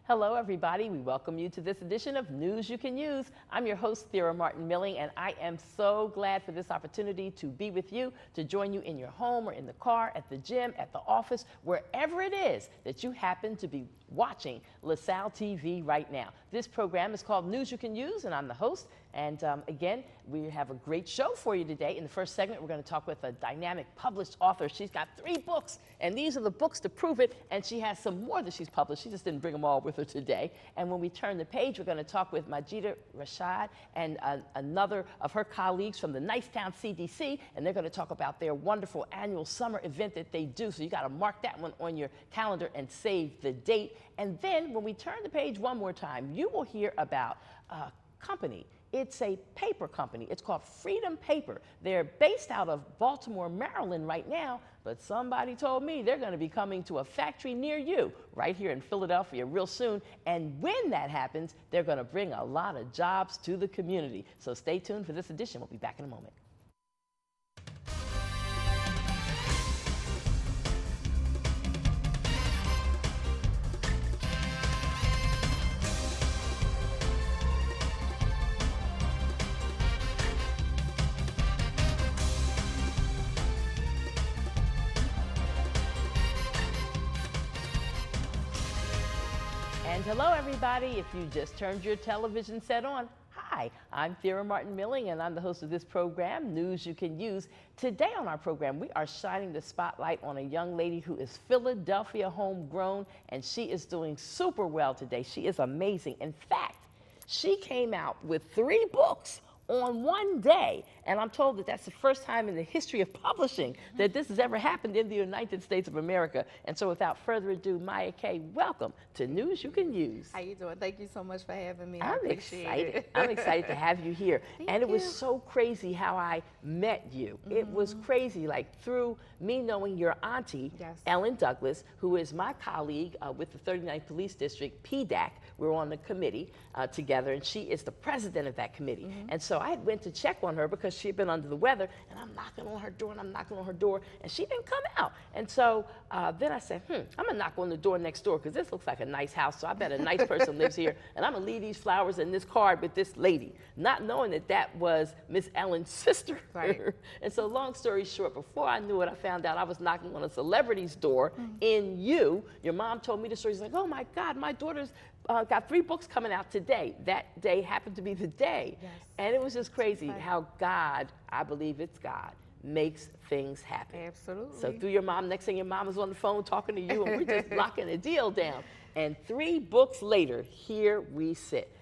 Hello, everybody. We welcome you to this edition of News You Can Use. I'm your host, Thera Martin Milling, and I am so glad for this opportunity to be with you, to join you in your home or in the car, at the gym, at the office, wherever it is that you happen to be watching LaSalle TV right now. This program is called News You Can Use, and I'm the host. And again, we have a great show for you today. In the first segment, we're going to talk with a dynamic published author. She's got 3 books, and these are the books to prove it. And she has some more that she's published. She just didn't bring them all with her today. And when we turn the page, we're going to talk with Majida Rashad and another of her colleagues from the Nicetown CDC, and they're going to talk about their wonderful annual summer event that they do. So you got to mark that one on your calendar and save the date. And then when we turn the page one more time, you will hear about a company. It's a paper company. It's called Freedom Paper. They're based out of Baltimore, Maryland right now, but somebody told me they're going to be coming to a factory near you right here in Philadelphia real soon. And when that happens, they're going to bring a lot of jobs to the community. So stay tuned for this edition. We'll be back in a moment. And hello, everybody. If you just turned your television set on, hi, I'm Thera Martin Milling, and I'm the host of this program, News You Can Use. Today on our program, we are shining the spotlight on a young lady who is Philadelphia homegrown, and she is doing super well today. She is amazing. In fact, she came out with 3 books on one day, and I'm told that that's the first time in the history of publishing that this has ever happened in the United States of America. And so without further ado, Mya K, welcome to News You Can Use. How you doing? Thank you so much for having me. I'm excited. I'm excited to have you here. And it was so crazy how I met you. It was crazy, like through me knowing your auntie, Ellen Douglas, who is my colleague with the 39th Police District, PDAC. We're on the committee together, and she is the president of that committee. And so I went to check on her because she had been under the weather, and I'm knocking on her door, and I'm knocking on her door, and she didn't come out. And so then I said, I'm gonna knock on the door next door, because this looks like a nice house, so I bet a nice person lives here, and I'm gonna leave these flowers and this card with this lady, not knowing that that was Miss Ellen's sister. Right. And so long story short, before I knew it, I found out I was knocking on a celebrity's door in you. Your mom told me the story. She's like, oh my God, my daughter's got 3 books coming out today. That day happened to be the day. And it was just crazy how God, I believe it's God, makes things happen. Absolutely. So through your mom, next thing your mom is on the phone talking to you, and we're just locking a deal down. And 3 books later, here we sit.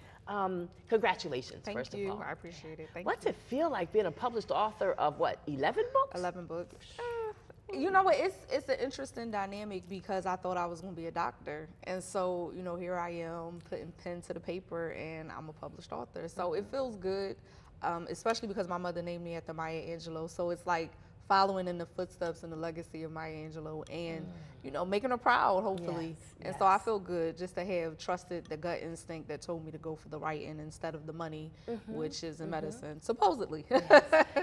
Congratulations, first of all. Thank you. I appreciate it. Thank you. What's it feel like being a published author of what, 11 books? 11 books. You know what, it's an interesting dynamic because I thought I was going to be a doctor. And so, you know, here I am putting pen to the paper, and I'm a published author. So it feels good, especially because my mother named me after Maya Angelou. So it's like following in the footsteps and the legacy of Maya Angelou and, you know, making her proud, hopefully. And so I feel good just to have trusted the gut instinct that told me to go for the writing instead of the money, which is in medicine, supposedly.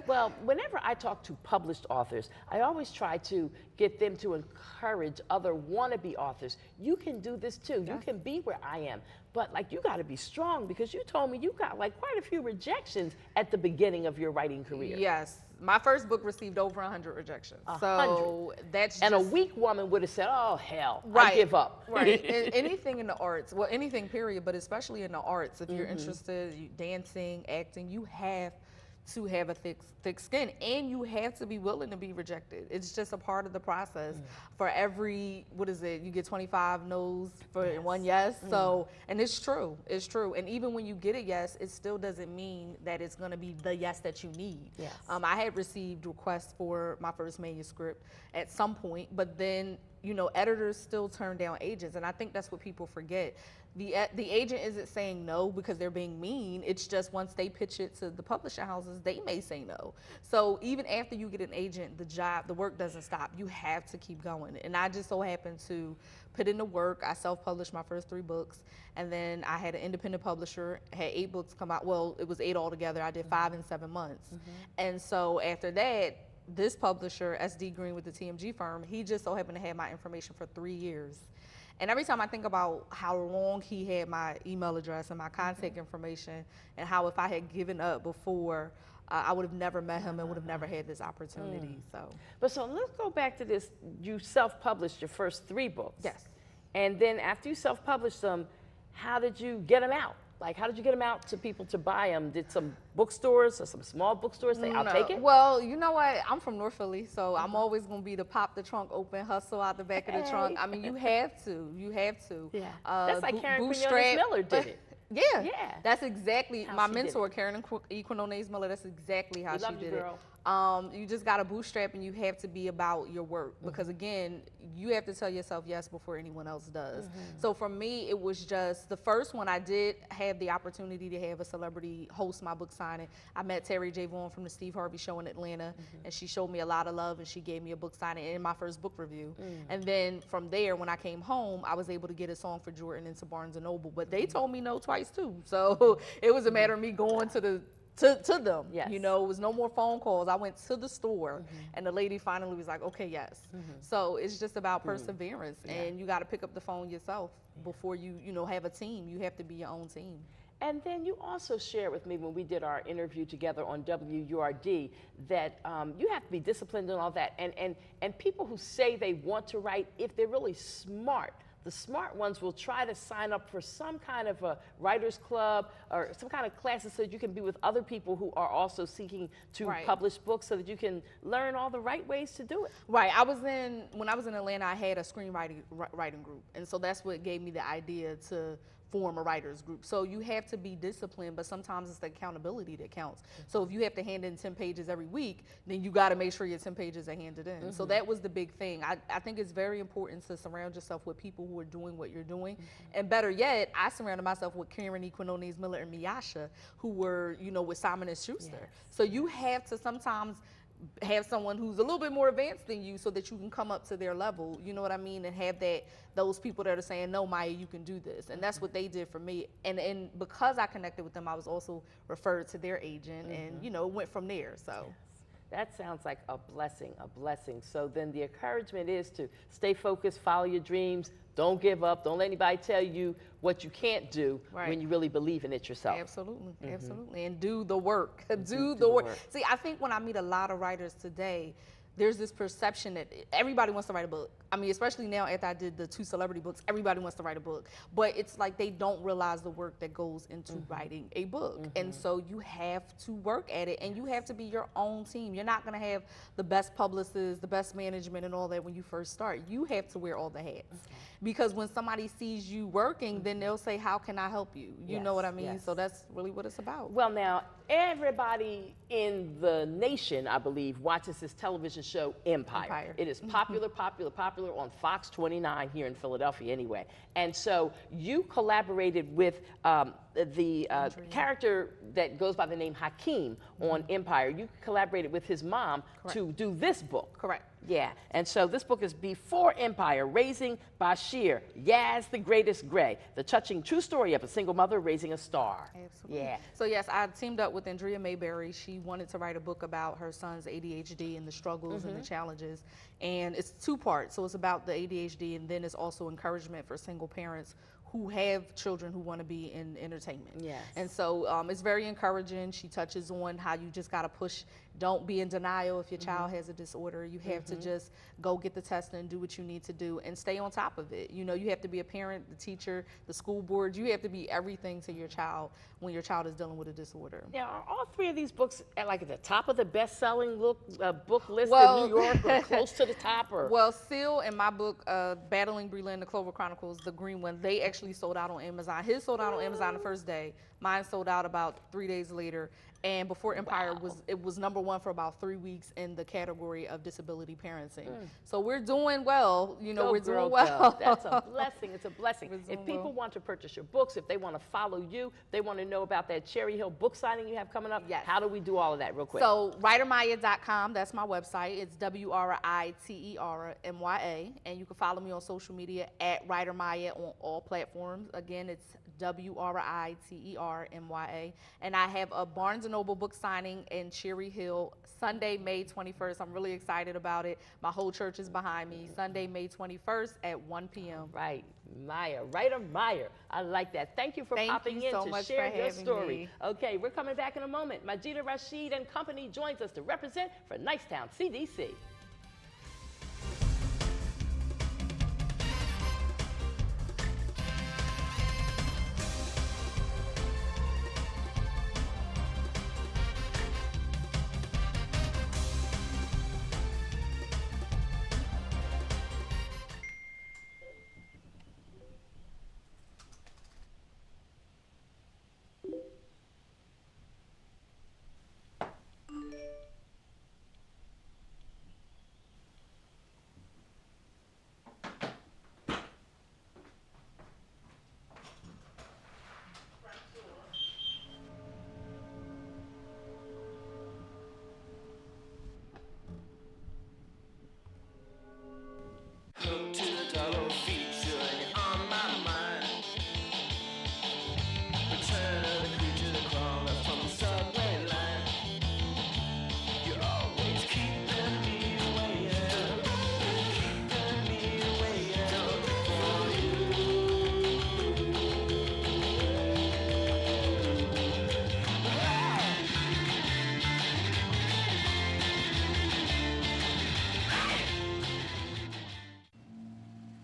Well, whenever I talk to published authors, I always try to get them to encourage other wannabe authors. You can do this too. You can be where I am. But like, you got to be strong, because you told me you got like quite a few rejections at the beginning of your writing career. Yes. My first book received over 100 rejections. So that's and just, a weak woman would have said, oh, hell, I give up. Right. Anything in the arts, well, anything period, but especially in the arts, if you're interested, dancing, acting, you have to have a thick skin, and you have to be willing to be rejected. It's just a part of the process. For every, what is it, you get 25 no's for 1 yes. So, and it's true, and even when you get a yes, it still doesn't mean that it's gonna be the yes that you need. I had received requests for my first manuscript at some point, but then, you know, editors still turn down agents, and I think that's what people forget. The agent isn't saying no because they're being mean. It's just once they pitch it to the publishing houses, they may say no. So even after you get an agent, the work doesn't stop. You have to keep going. And I just so happened to put in the work. I self-published my first 3 books, and then I had an independent publisher, had 8 books come out. Well, it was 8 altogether. I did 5 in 7 months. And so after that, this publisher, SD Green with the TMG firm, he just so happened to have my information for 3 years. And every time I think about how long he had my email address and my contact information, and how if I had given up before, I would have never met him and would have never had this opportunity. So let's go back to this. You self-published your first 3 books. Yes. And then after you self-published them, how did you get them out? Like, how did you get them out to people to buy them? Did some bookstores or some small bookstores say, I'll take it? Well, you know what? I'm from North Philly, so I'm always going to be the pop the trunk open, hustle out the back of the trunk. I mean, you have to. You have to. Yeah. That's like Karen Quinones-Miller did it. Yeah. Yeah. That's exactly How my she did mentor, Karen Quinones-Miller. That's exactly how she did it. Girl. You just got to bootstrap, and you have to be about your work, because again, you have to tell yourself yes before anyone else does. So for me, it was just the first one. I did have the opportunity to have a celebrity host my book signing. I met Terry J. Vaughan from the Steve Harvey Show in Atlanta, and she showed me a lot of love, and she gave me a book signing and my first book review. And then from there, when I came home, I was able to get a song for Jordan into Barnes & Noble, but they told me no twice too. So it was a matter of me going to them. Yes. You know, it was no more phone calls. I went to the store, and the lady finally was like, okay, yes. So it's just about perseverance, and you got to pick up the phone yourself before you have a team. You have to be your own team. And then you also shared with me when we did our interview together on WURD that you have to be disciplined and all that. And people who say they want to write, if they're really smart, the smart ones will try to sign up for some kind of a writer's club or some kind of classes so that you can be with other people who are also seeking to publish books, so that you can learn all the right ways to do it. Right. When I was in Atlanta, I had a screenwriting group. And so that's what gave me the idea to form a writer's group. So you have to be disciplined, but sometimes it's the accountability that counts. So if you have to hand in 10 pages every week, then you got to make sure your 10 pages are handed in. So that was the big thing. I think it's very important to surround yourself with people who are doing what you're doing. And better yet, I surrounded myself with Karen Quinones-Miller and Mya K, who were, with Simon & Schuster. So you have to sometimes have someone who's a little bit more advanced than you so that you can come up to their level, you know what I mean, and have those people that are saying, no, Maya, you can do this. And that's what they did for me. And because I connected with them, I was also referred to their agent, and, it went from there, so. That sounds like a blessing, a blessing. So then the encouragement is to stay focused, follow your dreams, don't give up, don't let anybody tell you what you can't do when you really believe in it yourself. Absolutely, absolutely. And do the work, do the work. See, I think when I meet a lot of writers today, there's this perception that everybody wants to write a book. I mean, especially now after I did the 2 celebrity books, everybody wants to write a book. But it's like they don't realize the work that goes into writing a book. And so you have to work at it, and you have to be your own team. You're not going to have the best publicists, the best management and all that when you first start. You have to wear all the hats. Because when somebody sees you working, then they'll say, how can I help you? You know what I mean? So that's really what it's about. Well, now, everybody in the nation, I believe, watches this television show, Empire. It is popular, popular on Fox 29 here in Philadelphia anyway. And so you collaborated with the character that goes by the name Hakeem on Empire. You collaborated with his mom to do this book. Correct. Yeah, and so this book is Before Empire, Raising Bashir, Yaz the Greatest Gray, the touching true story of a single mother raising a star. Absolutely. Yeah. So yes, I teamed up with Andrea Mayberry. She wanted to write a book about her son's ADHD and the struggles and the challenges. And it's 2 parts. So it's about the ADHD, and then it's also encouragement for single parents who have children who want to be in entertainment. Yes. And so it's very encouraging. She touches on how you just got to push, don't be in denial if your child has a disorder. You have to just go get the test and do what you need to do and stay on top of it. You have to be a parent, the teacher, the school board. You have to be everything to your child when your child is dealing with a disorder. Now, are all 3 of these books at the top of the best-selling book list in New York, or close to the top? Or? Well, Seal and my book, Battling Breland, The Clover Chronicles, the green one, they actually sold out on Amazon. His sold out on Amazon the first day. Mine sold out about 3 days later. And Before Empire was #1 for about 3 weeks in the category of disability parenting. So we're doing well. We're doing well. That's a blessing. It's a blessing. If people want to purchase your books, if they want to follow you, they want to know about that Cherry Hill book signing you have coming up. Yes. How do we do all of that real quick? So writermya.com, that's my website. It's WRITERMYA, and you can follow me on social media at WriterMya on all platforms. platforms. Again, it's WRITERMYA. And I have a Barnes & Noble book signing in Cherry Hill, Sunday, May 21st. I'm really excited about it. My whole church is behind me. Sunday, May 21st at 1 p.m. Right, Mya, Writer Meyer. I like that. Thank you for popping in so to much share for your having story. me. Okay, we're coming back in a moment. Majida Rashid and company joins us to represent for Nicetown CDC.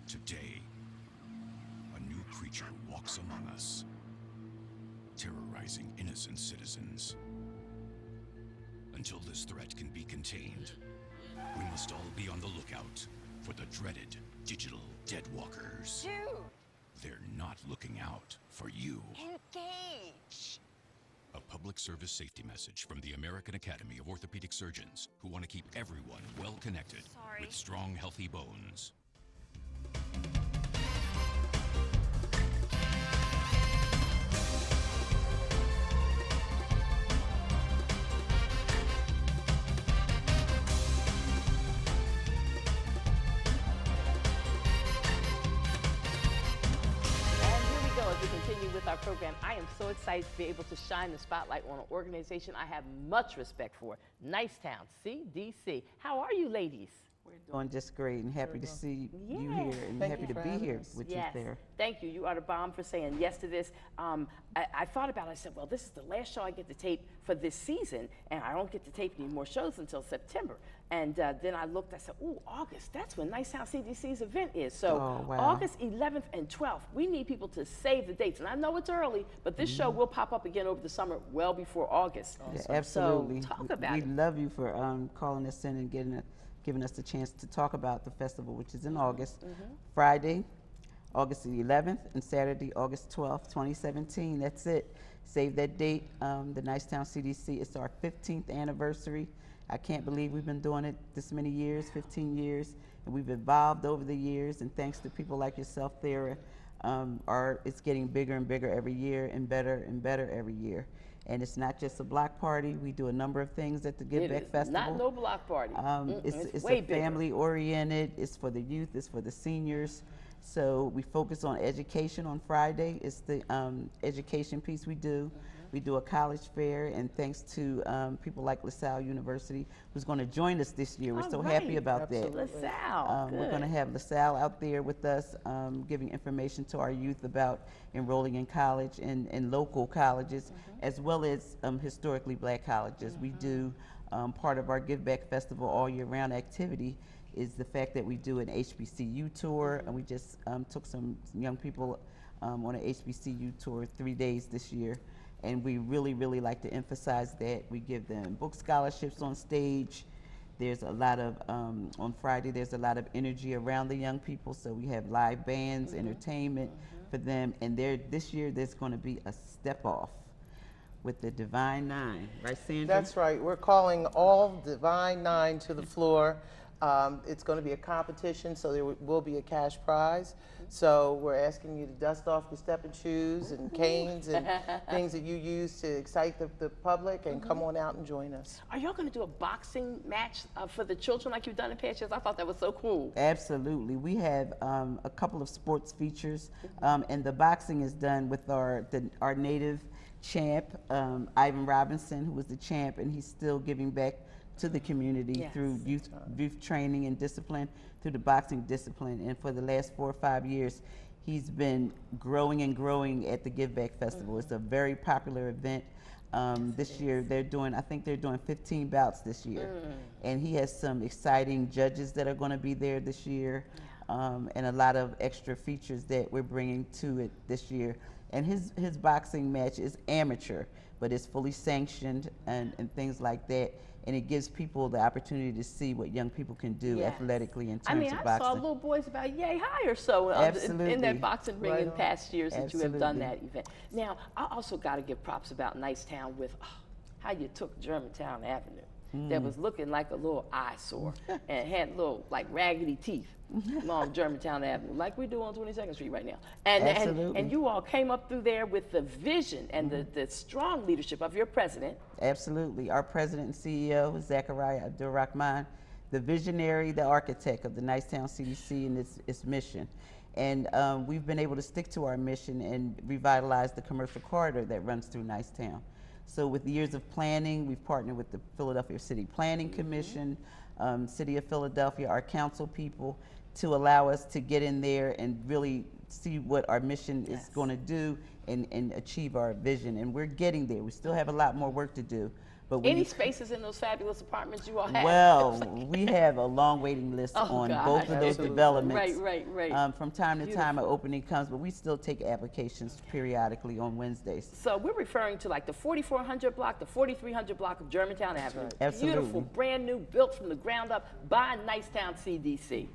Today, a new creature walks among us, terrorizing innocent citizens. Until this threat can be contained, we must all be on the lookout for the dreaded digital deadwalkers. Dude! They're not looking out for you. Engage! A public service safety message from the American Academy of Orthopedic Surgeons, who want to keep everyone well connected with strong, healthy bones. As we continue with our program, I am so excited to be able to shine the spotlight on an organization I have much respect for, Nicetown CDC. How are you, ladies? We're doing just great and happy to see you here and Thank happy you to for be having here us. with Yes, you there. thank you. You are the bomb for saying yes to this. I thought about it. I said, well, this is the last show I get to tape for this season, and I don't get to tape any more shows until September. And then I looked, I said, ooh, August, that's when Nicetown CDC's event is. So Oh, wow. August 11th and 12th, we need people to save the dates. And I know it's early, but this show will pop up again over the summer, well before August. Yeah, absolutely. So talk about we it. love you for calling us in and giving us the chance to talk about the festival, which is in August. Friday, August the 11th, and Saturday, August 12th, 2017. That's it. Save that date. The Nicetown CDC, it's our 15th anniversary. I can't believe we've been doing it this many years, 15 years, and we've evolved over the years, and thanks to people like yourself, Thera, it's getting bigger and bigger every year and better every year. And it's not just a block party. We do a number of things at the Give Back Festival. Not no block party. It's way a bigger. family oriented. It's for the youth. It's for the seniors. So we focus on education on Friday. It's the education piece we do. We do a college fair, and thanks to people like LaSalle University, who's going to join us this year. We're All so right. happy about that. LaSalle, We're going to have LaSalle out there with us, giving information to our youth about enrolling in college and local colleges, as well as historically black colleges. We do part of our Give Back Festival all year round activity is the fact that we do an HBCU tour, and we just took some young people on an HBCU tour 3 days this year. And we really, really like to emphasize that. We give them book scholarships on stage. There's a lot of, on Friday, there's a lot of energy around the young people. So we have live bands, entertainment for them. And this year, there's going to be a step off with the Divine Nine. Right, Sandra? That's right. We're calling all Divine Nine to the floor. It's going to be a competition, so there will be a cash prize. So we're asking you to dust off your stepping shoes and canes and things that you use to excite the public, and come on out and join us. Are y'all going to do a boxing match for the children like you've done in past years? I thought that was so cool. Absolutely. We have a couple of sports features, and the boxing is done with our native champ, Ivan Robinson, who was the champ, and he's still giving back to the community through youth training and discipline, through the boxing discipline. And for the last 4 or 5 years, he's been growing and growing at the Give Back Festival. It's a very popular event. This year I think they're doing 15 bouts this year. And he has some exciting judges that are going to be there this year, and a lot of extra features that we're bringing to it this year. And his boxing match is amateur, but it's fully sanctioned and things like that. And it gives people the opportunity to see what young people can do athletically in terms of boxing. I saw little boys about yay high or so in that boxing ring in past years that you have done that event. Now, I also got to give props about Nicetown with how you took Germantown Avenue. That was looking like a little eyesore and had little like raggedy teeth along Germantown Avenue, like we do on 22nd Street right now. And you all came up through there with the vision and the strong leadership of your president. Absolutely. Our president and CEO, Zachariah Abdul-Rahman, the visionary, the architect of the Nicetown CDC and its mission. And we've been able to stick to our mission and revitalize the commercial corridor that runs through Nicetown. So with years of planning, we've partnered with the Philadelphia City Planning Commission, City of Philadelphia, our council people, to allow us to get in there and really see what our mission is going to do and achieve our vision. And we're getting there. We still have a lot more work to do. But any spaces in those fabulous apartments you all have? Well, we have a long waiting list on both of those developments. Right. From time to time, an opening comes, but we still take applications periodically on Wednesdays. So we're referring to like the 4400 block, the 4300 block of Germantown Avenue. Right. Absolutely. Beautiful, brand new, built from the ground up by Nicetown CDC.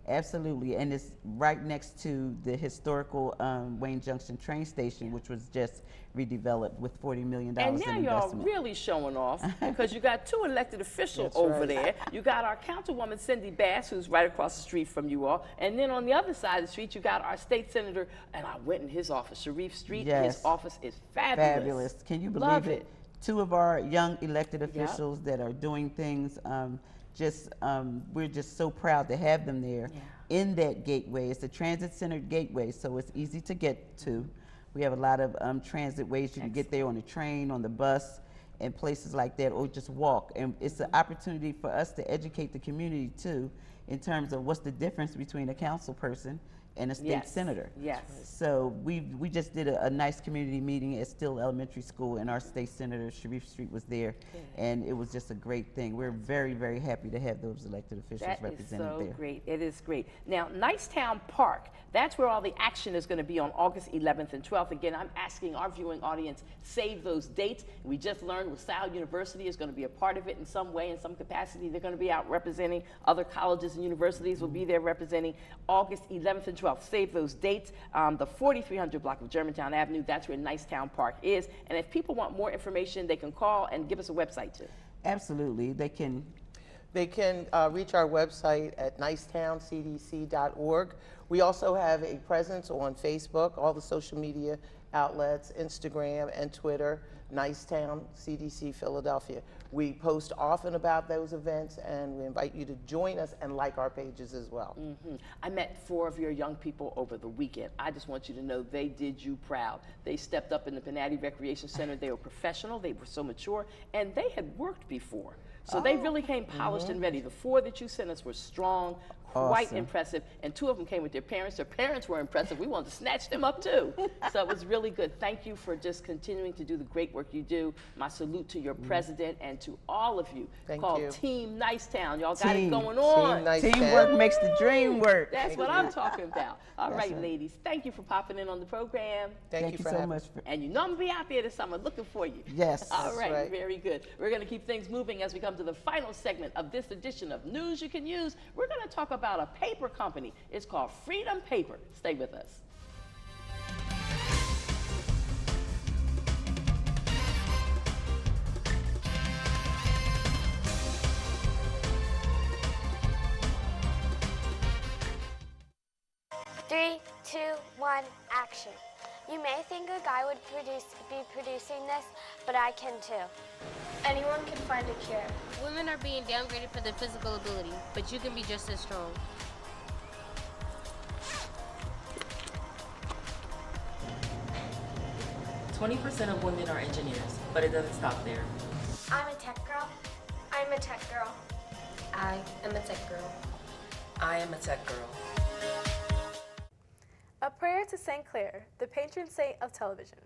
Absolutely, and it's right next to the historical Wayne Junction train station, which was just redeveloped with $40 million in investment. And now y'all really showing off because you got 2 elected officials over there. You got our councilwoman Cindy Bass, who's right across the street from you all, and then on the other side of the street you got our state senator, and I went in his office, Sharif Street. His office is fabulous. Fabulous. Can you believe it? 2 of our young elected officials that are doing things. We're just so proud to have them there in that gateway. It's a transit-centered gateway, so it's easy to get to. We have a lot of transit ways you can get there on the train, on the bus, and places like that, or just walk. And it's an opportunity for us to educate the community too, in terms of what's the difference between a council person and a state senator. So we just did a nice community meeting at Still Elementary School, and our state senator, Sharif Street, was there. And it was just a great thing. We're very, very happy to have those elected officials represented there. That is so great. It is great. Now, Nicetown Park, that's where all the action is going to be on August 11th and 12th. Again, I'm asking our viewing audience, save those dates. We just learned LaSalle University is going to be a part of it in some way, in some capacity. They're going to be out representing other colleges and universities will be there representing August 11th and 12th. Save those dates. The 4300 block of Germantown Avenue, that's where Nicetown Park is. And if people want more information, they can call and give us a website too. Absolutely. They can reach our website at nicetowncdc.org. We also have a presence on Facebook, all the social media outlets, Instagram and Twitter, Nicetown CDC Philadelphia. We post often about those events, and we invite you to join us and like our pages as well. I met 4 of your young people over the weekend. I just want you to know they did you proud. They stepped up in the Panatti Recreation Center. They were professional. They were so mature, and they had worked before. So they really came polished and ready. The 4 that you sent us were strong, quite impressive, and 2 of them came with their parents. Their parents were impressive. We wanted to snatch them up too. So it was really good. Thank you for just continuing to do the great work you do. My salute to your president and to all of you. Thank called you. Team Nicetown. Y'all got it going on. Teamwork makes the dream work. That's what I'm talking about. All right, ladies. Thank you for popping in on the program. Thank you so much. And you know I'm going to be out there this summer looking for you. Yes. All right, very good. We're going to keep things moving as we come to the final segment of this edition of News You Can Use. We're going to talk about a paper company. It's called Freedom Paper. Stay with us. 3, 2, 1, action. You may think a guy would be producing this, but I can too. Anyone can find a cure. Women are being downgraded for their physical ability, but you can be just as strong. "20% of women are engineers, but it doesn't stop there." I'm a tech girl. I'm a tech girl. I am a tech girl. I am a tech girl. A prayer to St. Clair, the patron saint of television.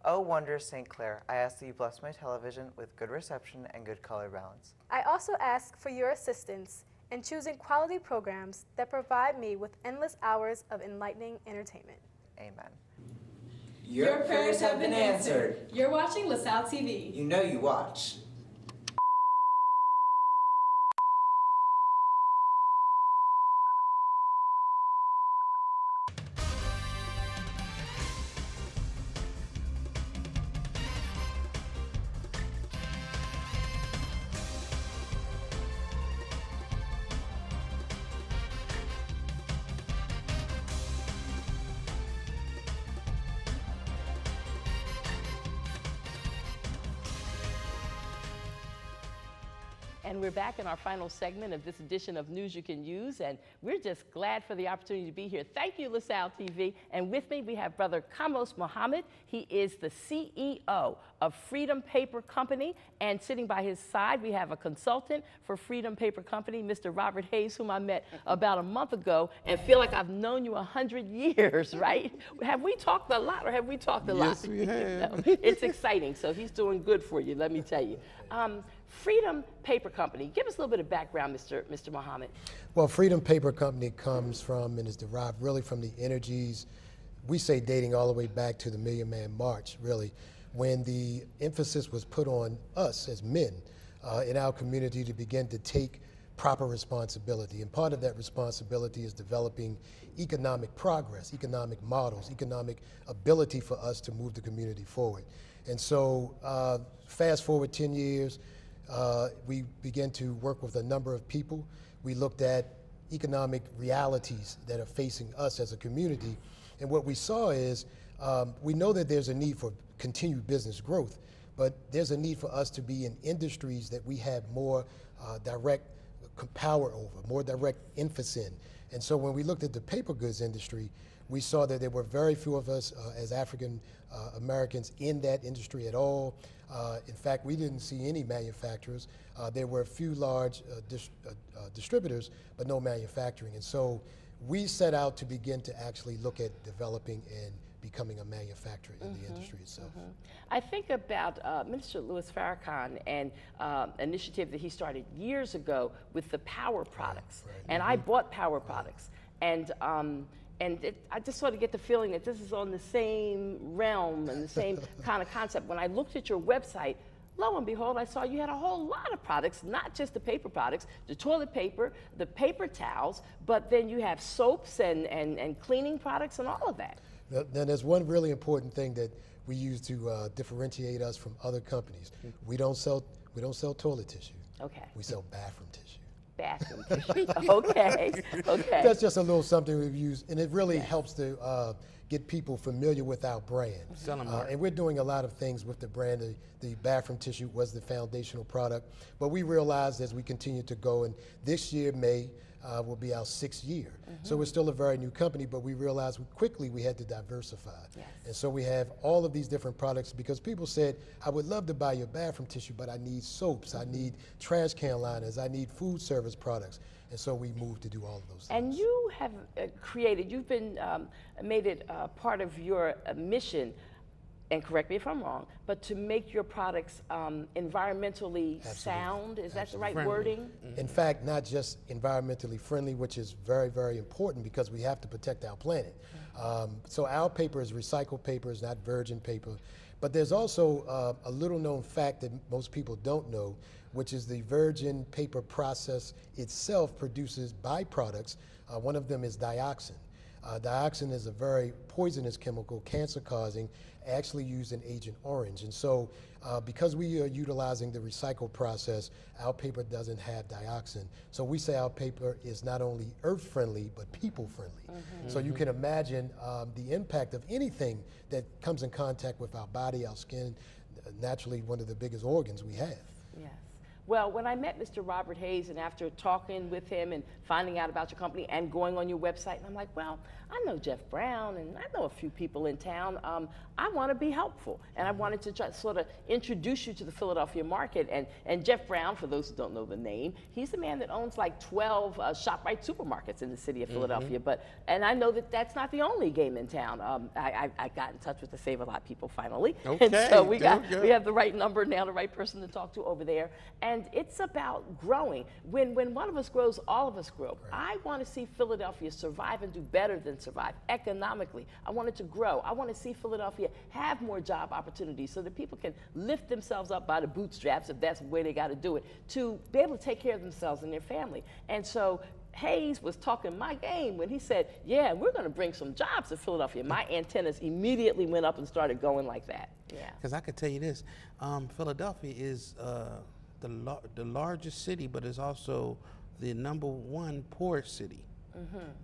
Oh, wondrous St. Clair, I ask that you bless my television with good reception and good color balance. I also ask for your assistance in choosing quality programs that provide me with endless hours of enlightening entertainment. Amen. Your prayers have been answered. You're watching LaSalle TV. You know you watch. And we're back in our final segment of this edition of News You Can Use, and we're just glad for the opportunity to be here. Thank you, LaSalle TV. And with me, we have Brother Kamos Muhammad. He is the CEO of Freedom Paper Company, and sitting by his side, we have a consultant for Freedom Paper Company, Mr. Robert Hayes, whom I met about a month ago, and feel like I've known you 100 years, right? Have we talked a lot, or have we talked a lot? Yes, we have. No, it's exciting, so he's doing good for you, let me tell you. Freedom Paper Company, give us a little bit of background, Mr. Muhammad. Well, Freedom Paper Company comes from and is derived really from the energies, we say dating all the way back to the Million Man March, really, when the emphasis was put on us as men in our community to begin to take proper responsibility. And part of that responsibility is developing economic progress, economic models, economic ability for us to move the community forward. And so fast forward 10 years, we began to work with a number of people. We looked at economic realities that are facing us as a community. And what we saw is, we know that there's a need for continued business growth, but there's a need for us to be in industries that we have more direct power over, more direct emphasis in. And so when we looked at the paper goods industry, we saw that there were very few of us as African Americans in that industry at all. In fact, we didn't see any manufacturers. There were a few large distributors, but no manufacturing. And so we set out to begin to actually look at developing and becoming a manufacturer in the industry itself. I think about Minister Louis Farrakhan and initiative that he started years ago with the power products. And I bought power products. And I just sort of get the feeling that this is on the same realm and the same kind of concept. When I looked at your website, lo and behold, I saw you had a whole lot of products, not just the paper products, the toilet paper, the paper towels, but then you have soaps and cleaning products and all of that. Then there's one really important thing that we use to differentiate us from other companies. We don't sell toilet tissue. Okay. We sell bathroom tissue. Bathroom tissue. Okay. Okay. That's just a little something we've used, and it really helps to get people familiar with our brand. And we're doing a lot of things with the brand. The bathroom tissue was the foundational product, but we realized as we continue to go, and this year, May, will be our 6th year. So we're still a very new company, but we realized quickly we had to diversify. And so we have all of these different products because people said, I would love to buy your bathroom tissue, but I need soaps, I need trash can liners, I need food service products. And so we moved to do all of those things. And you have you've been, made it part of your mission, and correct me if I'm wrong, but to make your products environmentally sound, is that the right wording? In fact, not just environmentally friendly, which is very, very important because we have to protect our planet. So our paper is recycled paper, it's not virgin paper. But there's also a little known fact that most people don't know, which is the virgin paper process itself produces byproducts. One of them is dioxin. Dioxin is a very poisonous chemical, cancer-causing, actually used in Agent Orange. And so because we are utilizing the recycle process, our paper doesn't have dioxin. So we say our paper is not only earth-friendly, but people-friendly. So you can imagine the impact of anything that comes in contact with our body, our skin, naturally one of the biggest organs we have. Yes. Well, when I met Mr. Robert Hayes, and after talking with him and finding out about your company and going on your website, and I'm like, well, I know Jeff Brown and I know a few people in town. I want to be helpful, and I wanted to just sort of introduce you to the Philadelphia market. And Jeff Brown, for those who don't know the name, he's the man that owns like 12 ShopRite supermarkets in the city of Philadelphia. And I know that that's not the only game in town. I got in touch with the Save a Lot people finally, Okay, and so we have the right number now, the right person to talk to over there. And it's about growing. When one of us grows, all of us grow. I want to see Philadelphia survive and do better than survive economically. I want it to grow. I want to see Philadelphia have more job opportunities so that people can lift themselves up by the bootstraps, if that's the way they got to do it, to be able to take care of themselves and their family. And so Hayes was talking my game when he said, yeah, we're going to bring some jobs to Philadelphia. My antennas immediately went up and started going like that. Yeah. Because I could tell you this, Philadelphia is the largest city, but it's also the #1 poor city,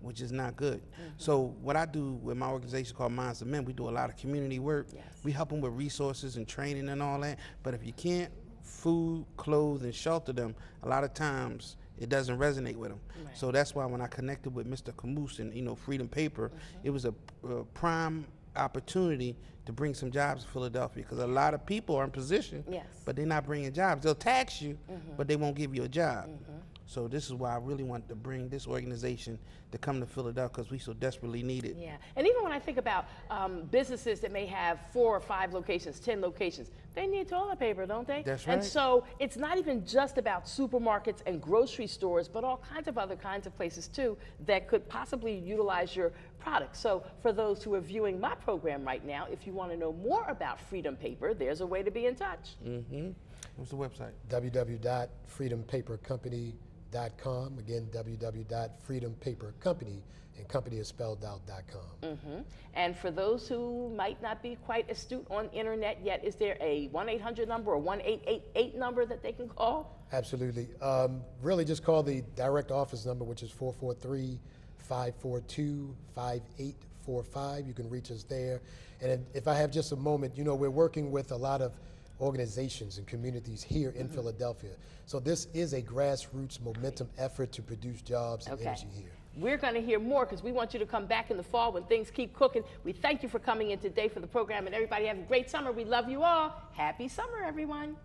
which is not good. So what I do with my organization called Minds of Men, we do a lot of community work. We help them with resources and training and all that. But if you can't food, clothe, and shelter them, a lot of times it doesn't resonate with them. So that's why when I connected with Mr. Camus and Freedom Paper, it was a prime opportunity to bring some jobs to Philadelphia, because a lot of people are in position, but they're not bringing jobs. They'll tax you, but they won't give you a job. So this is why I really want to bring this organization to come to Philadelphia, because we so desperately need it. Yeah, and even when I think about businesses that may have 4 or 5 locations, 10 locations, they need toilet paper, don't they? That's right. And so it's not even just about supermarkets and grocery stores, but all kinds of other kinds of places too that could possibly utilize your product. So for those who are viewing my program right now, if you want to know more about Freedom Paper, there's a way to be in touch. What's the website? www.freedompapercompany.com. Again, www.freedompapercompany, and company is spelled out .com. And for those who might not be quite astute on internet yet, is there a 1-800 number or 1-888 number that they can call? Absolutely. Really just call the direct office number, which is 443-542-5845. You can reach us there. And if I have just a moment, we're working with a lot of organizations and communities here in Philadelphia. So this is a grassroots momentum effort to produce jobs and energy here. We're going to hear more because we want you to come back in the fall when things keep cooking. We thank you for coming in today for the program, and everybody have a great summer. We love you all. Happy summer, everyone.